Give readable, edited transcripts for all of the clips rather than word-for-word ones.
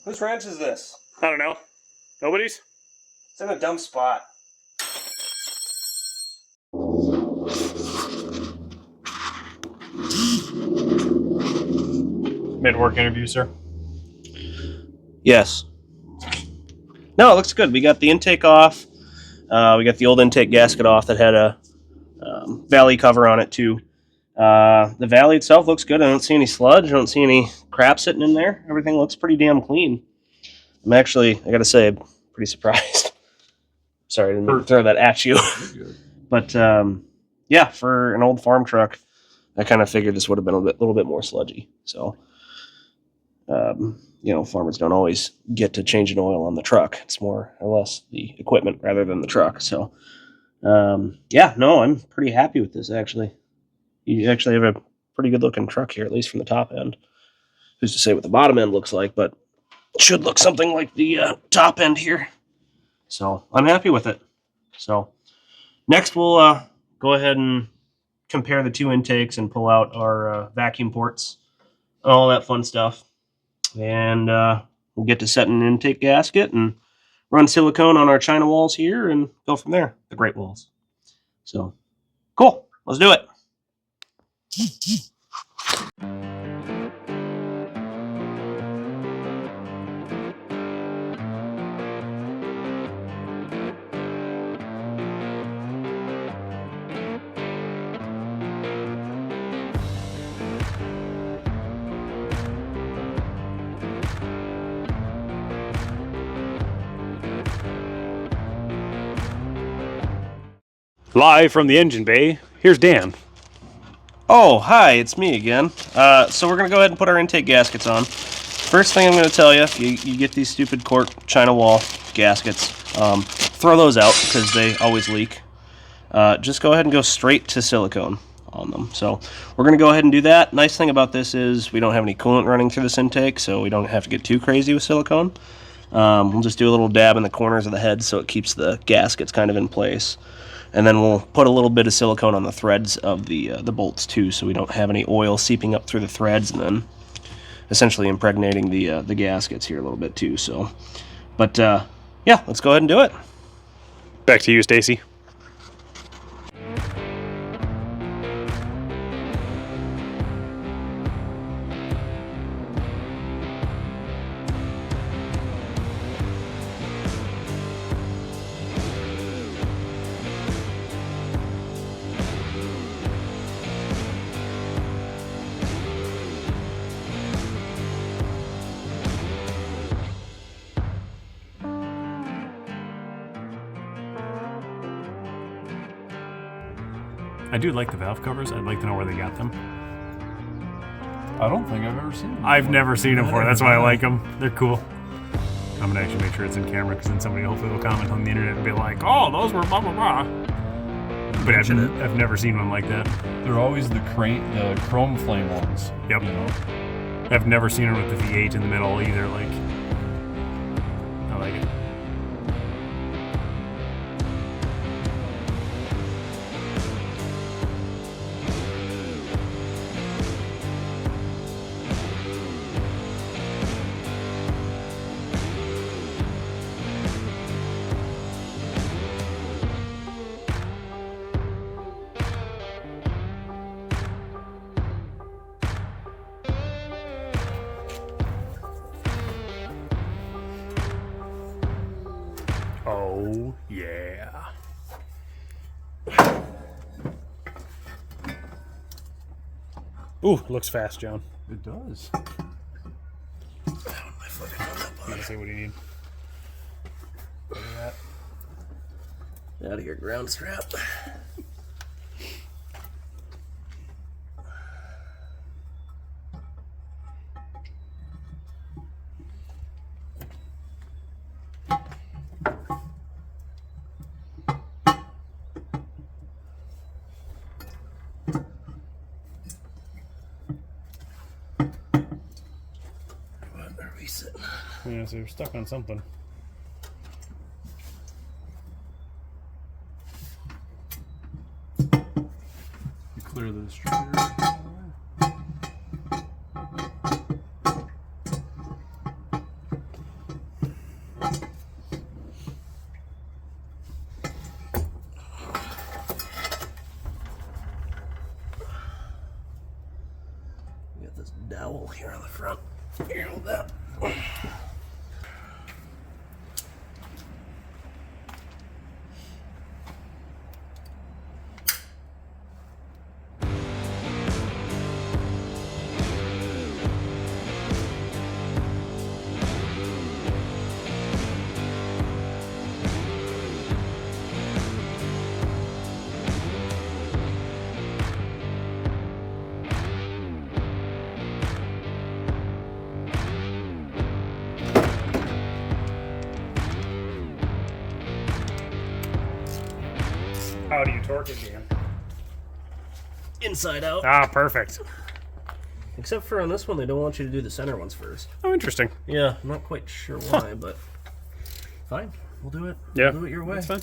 Whose wrench is this? I don't know. Nobody's? It's in a dumb spot. Mid-work interview, sir. Yes. No, it looks good. We got the intake off. We got the old intake gasket off that had a valley cover on it too. The valley itself looks good. I don't see any sludge. I don't see any crap sitting in there. Everything looks pretty damn clean. I'm actually, I gotta say, pretty surprised. Sorry, I didn't mean to throw that at you. But yeah, for an old farm truck, I kind of figured this would have been a little bit more sludgy. So, you know, farmers don't always get to change an oil on the truck. It's more or less the equipment rather than the truck. So, yeah, no, I'm pretty happy with this, actually. You actually have a pretty good looking truck here, at least from the top end. Who's to say what the bottom end looks like, but it should look something like the top end here. So I'm happy with it. So next we'll go ahead and compare the two intakes and pull out our vacuum ports and all that fun stuff. And we'll get to setting an intake gasket and run silicone on our China walls here and go from there, the Great Walls. So cool, let's do it. Live from the engine bay, here's Dan. Oh, hi, it's me again. So we're going to go ahead and put our intake gaskets on. First thing I'm going to tell you, if you get these stupid cork China wall gaskets, throw those out because they always leak. Just go ahead and go straight to silicone on them. So we're going to go ahead and do that. Nice thing about this is we don't have any coolant running through this intake, so we don't have to get too crazy with silicone. We'll just do a little dab in the corners of the head so it keeps the gaskets kind of in place. And then we'll put a little bit of silicone on the threads of the bolts too, so we don't have any oil seeping up through the threads and then essentially impregnating the gaskets here a little bit too. So, but yeah, let's go ahead and do it. Back to you, Stacy. I do like the valve covers. I'd like to know where they got them. I don't think I've ever seen them. I've never seen them before. That's why I like them. They're cool. I'm gonna actually make sure it's in camera because then somebody hopefully will comment on the internet and be like, "Oh, those were blah blah blah." But I've never seen one like that. They're always the chrome flame ones. Yep. You know? I've never seen one with the V8 in the middle either. Like, I like it. Oh, yeah. Ooh, looks fast, John. It does. My foot You gotta say what do you need? Look at that. Out of your ground strap. Yeah, so you're stuck on something. You clear the distributor. dowel here on the front. Here, hold that. How do you torque it, Dan? Inside out. Ah, perfect. Except for on this one, they don't want you to do the center ones first. Oh, interesting. Yeah, I'm not quite sure why, but fine. We'll do it. Yeah, We'll do it your way. that's fine.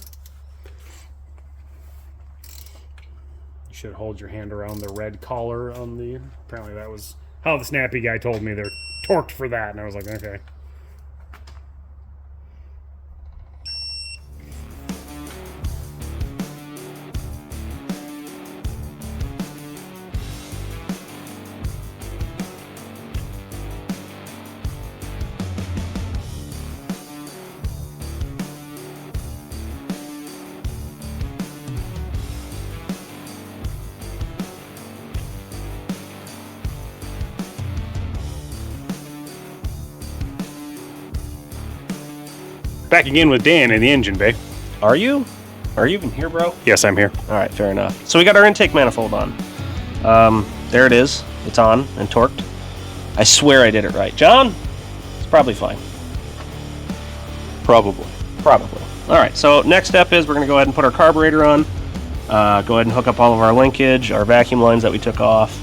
You should hold your hand around the red collar on the... Apparently that was how the snappy guy told me they're torqued for that, and I was like, okay. Back again with Dan in the engine bay. Are you? Are you even here, bro? Yes, I'm here. All right, fair enough. So we got our intake manifold on. There it is. It's on and torqued. I swear I did it right. John? It's probably fine. Probably. Probably. All right, so next step is we're going to go ahead and put our carburetor on. Go ahead and hook up all of our linkage, our vacuum lines that we took off.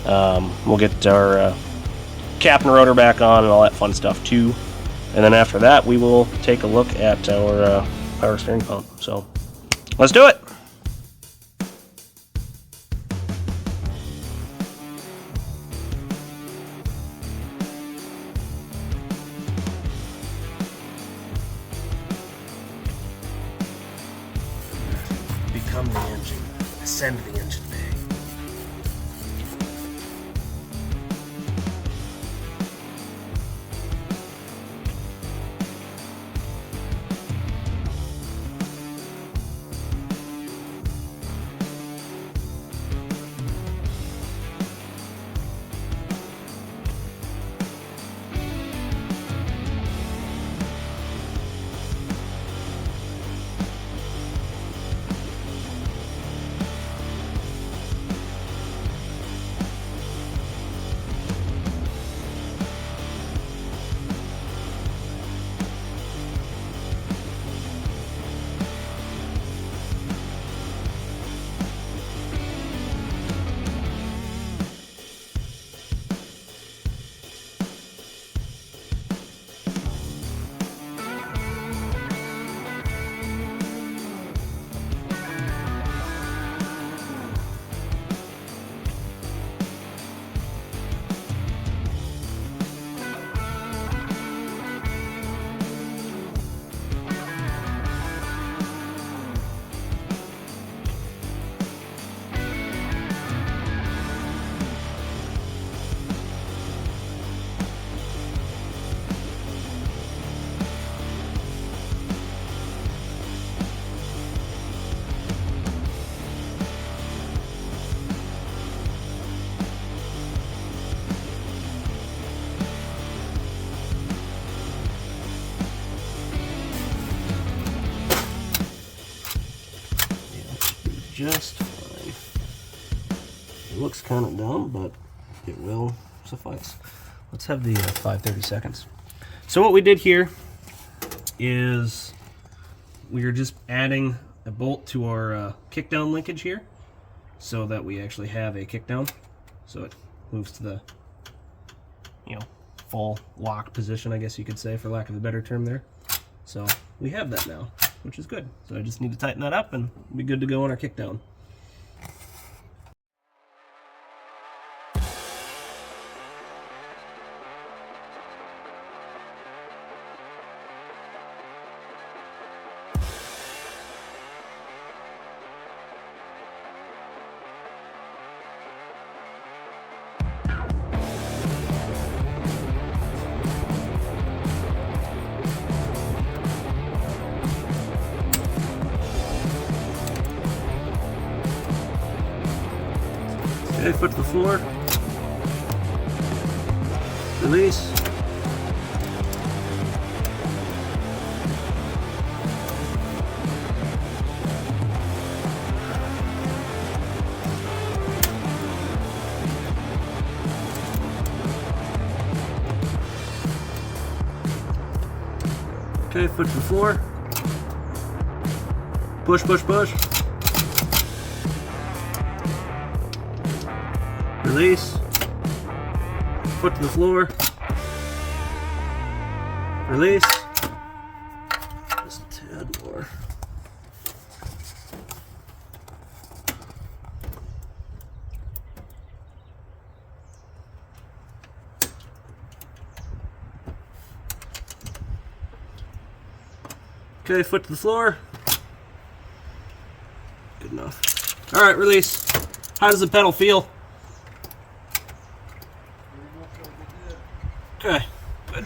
We'll get our cap and rotor back on and all that fun stuff too. And then after that, we will take a look at our power steering pump. So let's do it. Become the engine. Ascend the engine bay. Just fine. It looks kind of dumb, but it will suffice. Let's have the 5:30 seconds. So what we did here is we are just adding a bolt to our kickdown linkage here so that we actually have a kickdown. So it moves to the, full lock position, I guess you could say, for lack of a better term there. So we have that now, which is good. So I just need to tighten that up and we'll be good to go on our kickdown. Okay, foot to the floor. Release. Okay, foot to the floor. Push, push, push. Release. Foot to the floor. Release. Just a tad more. Okay, foot to the floor. Good enough. All right, release. How does the pedal feel? Okay, good.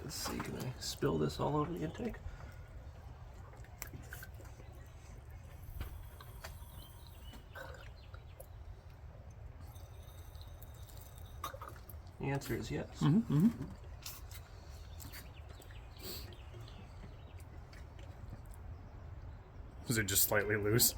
Let's see, can I spill this all over the intake? The answer is yes. Is it just slightly loose?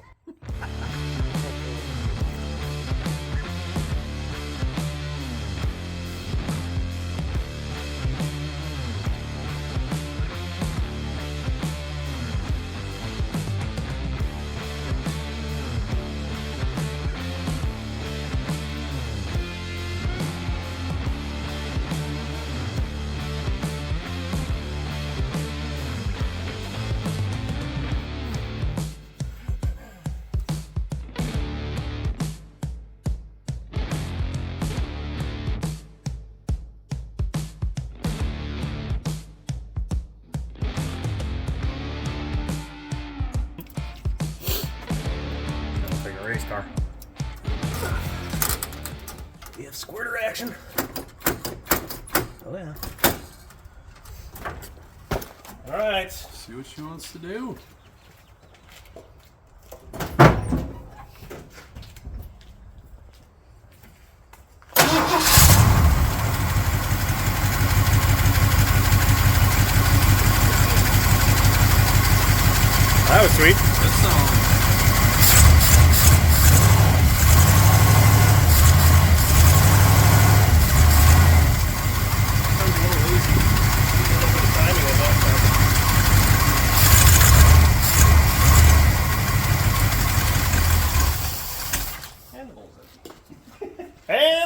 Race car. We have squirter action. Oh yeah. All right. See what she wants to do. That was sweet. That's all.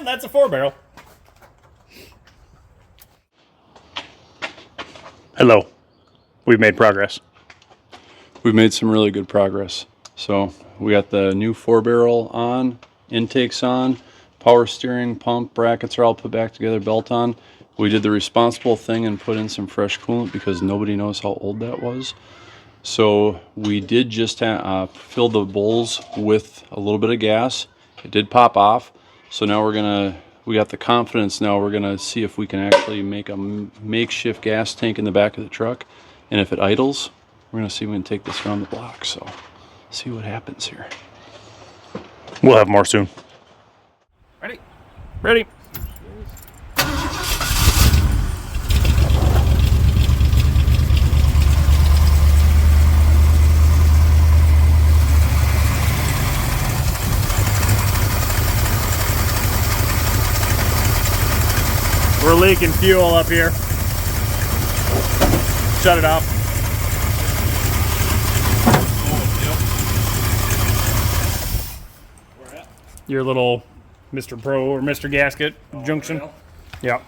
And that's a 4-barrel. Hello. We've made progress. We've made some really good progress. So we got the new 4-barrel on, intakes on, power steering, pump, brackets are all put back together, belt on. We did the responsible thing and put in some fresh coolant because nobody knows how old that was. So we did just fill the bowls with a little bit of gas. It did pop off. So now we got the confidence now. We're gonna see if we can actually make a makeshift gas tank in the back of the truck. And if it idles, we're gonna see if we can take this around the block. So see what happens here. We'll have more soon. Ready? Ready. We're leaking fuel up here. Shut it off. Your little Mr. Pro or Mr. Gasket junction. Yep.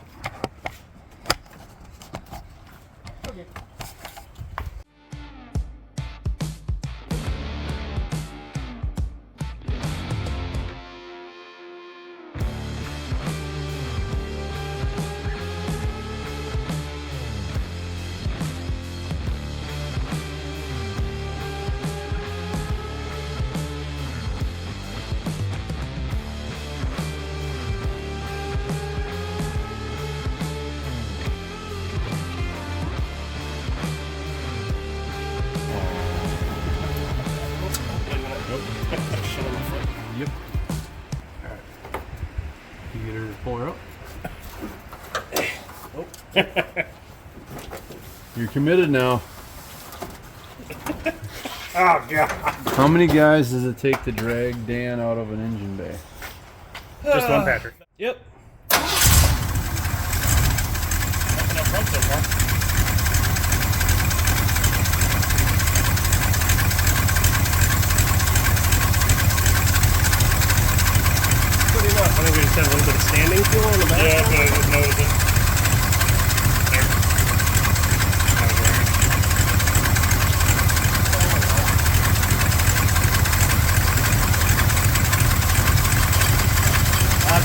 Yep. You get her to pull her up. You're committed now. Oh, God. How many guys does it take to drag Dan out of an engine bay? Just one, Patrick. Yep. Nothing up front so far. I think we just have a little bit of standing fuel in the back. Yeah, but I didn't notice it. There. That was right.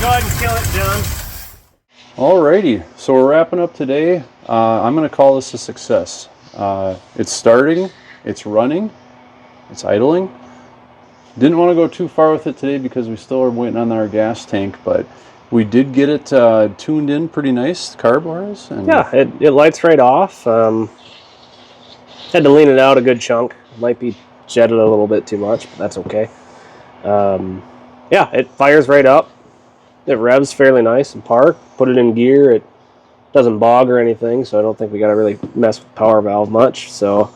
Go ahead and kill it, John. Alrighty, so we're wrapping up today. I'm going to call this a success. It's starting, it's running, it's idling. Didn't want to go too far with it today because we still are waiting on our gas tank, but we did get it tuned in pretty nice, carb-wise. Yeah, it lights right off. Had to lean it out a good chunk. Might be jetted a little bit too much, but that's okay. Yeah, it fires right up. It revs fairly nice and park. Put it in gear. It doesn't bog or anything, so I don't think we got to really mess with the power valve much. So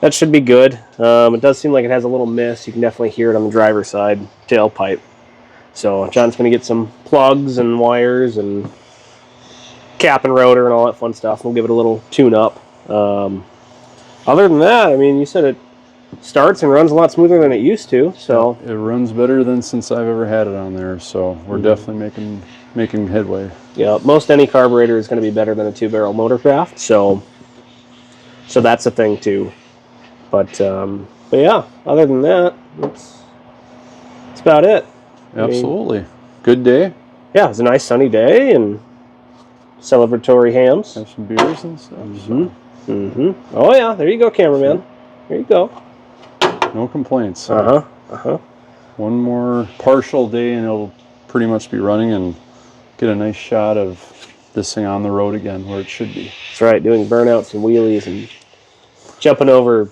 that should be good. It does seem like it has a little mist. You can definitely hear it on the driver's side tailpipe. So John's going to get some plugs and wires and cap and rotor and all that fun stuff. We'll give it a little tune-up. Other than that, I mean, you said it starts and runs a lot smoother than it used to. So it runs better than since I've ever had it on there. So we're definitely making headway. Yeah, most any carburetor is going to be better than a 2-barrel motorcraft. So that's a thing too. But yeah, other than that, that's about it. Absolutely. Good day. Yeah, it was a nice sunny day and celebratory hams. Have some beers and stuff. Oh yeah, there you go, cameraman. There you go. No complaints. One more partial day and it'll pretty much be running and get a nice shot of this thing on the road again where it should be. That's right, doing burnouts and wheelies and jumping over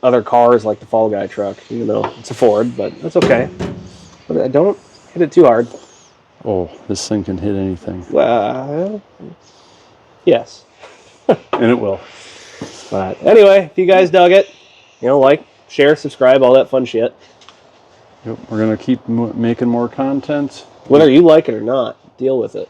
other cars like the Fall Guy truck. You know, it's a Ford, but that's okay. But don't hit it too hard. Oh, this thing can hit anything. Well, yes. And it will. But anyway, if you guys dug it, you know, like, share, subscribe, all that fun shit. Yep, we're going to keep making more content. Whether you like it or not, deal with it.